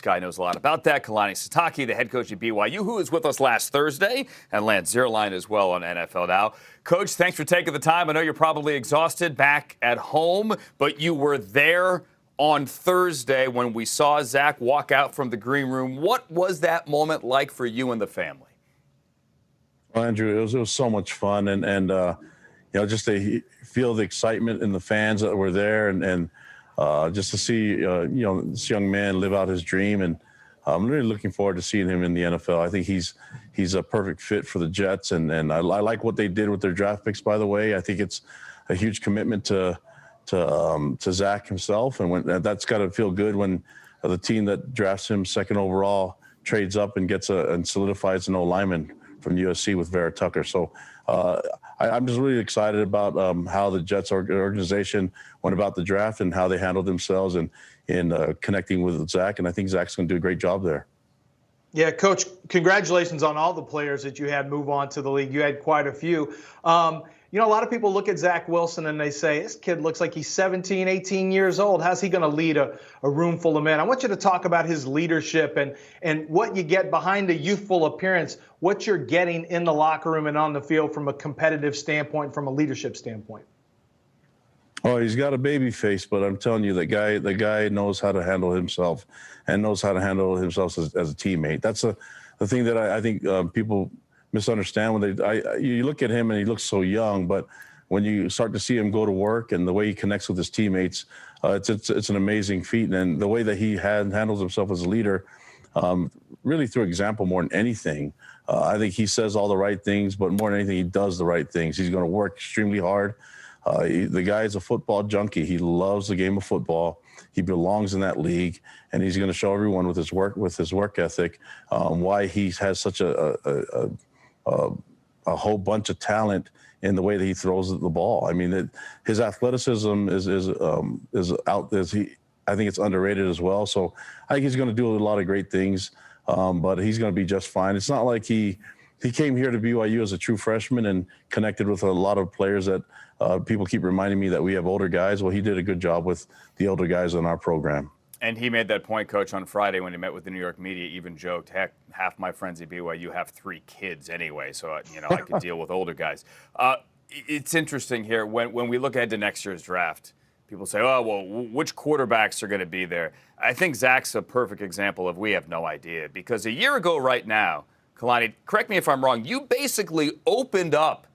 guy knows a lot about that. Kalani Sitake, the head coach at BYU, who was with us last Thursday, and Lance Zierlein as well on NFL Now. Coach, thanks for taking the time. I know you're probably exhausted back at home, but you were there on Thursday when we saw Zach walk out from the green room. What was that moment like for you and the family? Well, Andrew, it was so much fun, and just to feel the excitement in the fans that were there, and just to see this young man live out his dream, and I'm really looking forward to seeing him in the NFL. I think he's a perfect fit for the Jets, and I like what they did with their draft picks. By the way, I think it's a huge commitment to Zach himself, and that's got to feel good when the team that drafts him second overall trades up and gets and solidifies an O-lineman from USC with Vera Tucker. So I'm just really excited about how the Jets organization went about the draft and how they handled themselves and in connecting with Zach. And I think Zach's going to do a great job there. Yeah, Coach, congratulations on all the players that you had move on to the league. You had quite a few. A lot of people look at Zach Wilson and they say, this kid looks like he's 17, 18 years old. How's he going to lead a room full of men? I want you to talk about his leadership and what you get behind a youthful appearance, what you're getting in the locker room and on the field from a competitive standpoint, from a leadership standpoint. Oh, he's got a baby face, but I'm telling you, the guy knows how to handle himself and knows how to handle himself as a teammate. That's the thing that I think people misunderstand when you look at him and he looks so young, but when you start to see him go to work and the way he connects with his teammates, it's an amazing feat. And the way that he handles himself as a leader, really through example more than anything. I think he says all the right things, but more than anything, he does the right things. He's going to work extremely hard. The guy is a football junkie. He loves the game of football. He belongs in that league, and he's going to show everyone with his work ethic why he has such a whole bunch of talent in the way that he throws the ball. I mean, his athleticism is out. I think it's underrated as well. So I think he's going to do a lot of great things, but he's going to be just fine. It's not like he came here to BYU as a true freshman and connected with a lot of players that people keep reminding me that we have older guys. Well, he did a good job with the older guys in our program. And he made that point, Coach, on Friday when he met with the New York media, even joked, heck, half my friends at BYU have 3 kids anyway, so, I could deal with older guys. It's interesting here. When we look ahead to next year's draft, people say, oh, well, which quarterbacks are going to be there? I think Zach's a perfect example of we have no idea, because a year ago right now, Kalani, correct me if I'm wrong, you basically opened up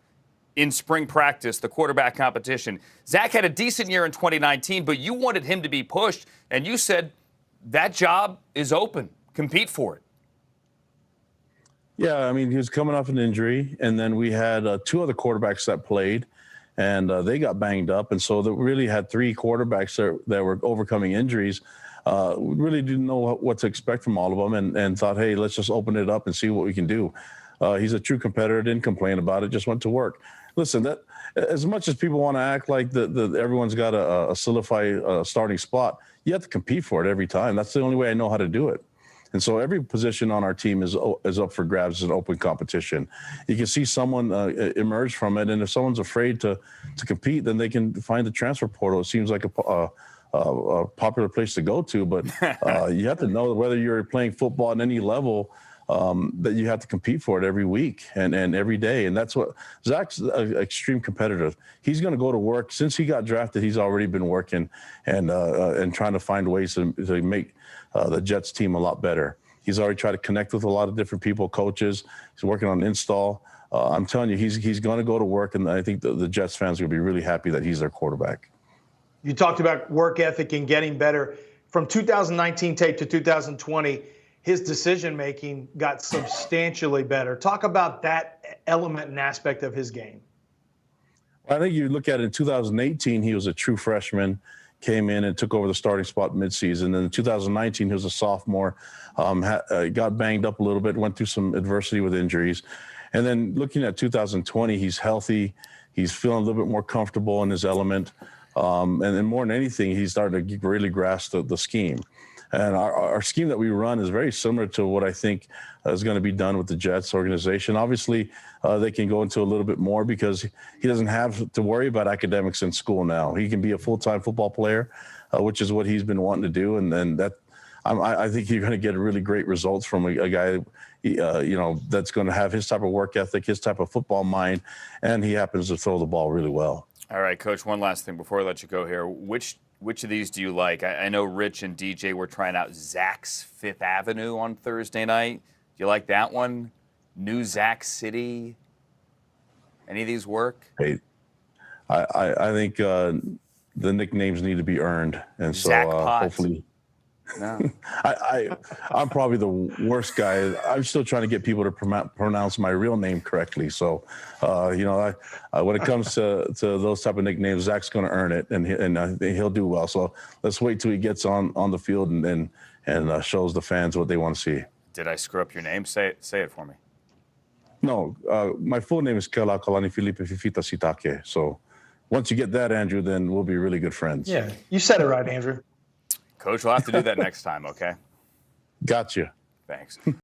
in spring practice the quarterback competition. Zach had a decent year in 2019, but you wanted him to be pushed, and you said that job is open. Compete for it. Yeah, I mean, he was coming off an injury, and then we had 2 other quarterbacks that played, and they got banged up, and so we really had 3 quarterbacks that were overcoming injuries. We really didn't know what to expect from all of them, and thought, hey, let's just open it up and see what we can do. He's a true competitor, didn't complain about it, just went to work. Listen, that as much as people want to act like everyone's got a solidified starting spot, you have to compete for it every time. That's the only way I know how to do it. And so every position on our team is up for grabs. It's an open competition. You can see someone emerge from it, and if someone's afraid to compete, then they can find the transfer portal. It seems like a popular place to go to, but you have to know whether you're playing football at any level, that you have to compete for it every week and every day. And that's what Zach's extreme competitive. He's going to go to work. Since he got drafted, he's already been working and trying to find ways to make the Jets team a lot better. He's already tried to connect with a lot of different people, coaches. He's working on install. I'm telling you, he's going to go to work, and I think the Jets fans are going to be really happy that he's their quarterback. You talked about work ethic and getting better. From 2019 tape to 2020, his decision-making got substantially better. Talk about that element and aspect of his game. I think you look at it in 2018, he was a true freshman, came in and took over the starting spot midseason. Then in 2019, he was a sophomore, got banged up a little bit, went through some adversity with injuries. And then looking at 2020, he's healthy. He's feeling a little bit more comfortable in his element. And then more than anything, he's starting to really grasp the scheme. And our scheme that we run is very similar to what I think is going to be done with the Jets organization. Obviously, they can go into a little bit more because he doesn't have to worry about academics in school now. He can be a full-time football player, which is what he's been wanting to do. And then that I think you're going to get really great results from a guy, that's going to have his type of work ethic, his type of football mind, and he happens to throw the ball really well. All right, Coach, one last thing before I let you go here. Which of these do you like? I know Rich and DJ were trying out Zach's Fifth Avenue on Thursday night. Do you like that one? New Zach City? Any of these work? Hey, I think the nicknames need to be earned, and so hopefully. No. I'm probably the worst guy. I'm still trying to get people to pronounce my real name correctly. So, when it comes to those type of nicknames, Zach's going to earn it, and he'll do well. So let's wait till he gets on the field and shows the fans what they want to see. Did I screw up your name? Say it for me. No, my full name is Kalani Felipe Fifita Sitake. So once you get that, Andrew, then we'll be really good friends. Yeah, you said it right, Andrew. Coach, we'll have to do that next time, okay? Gotcha. Thanks.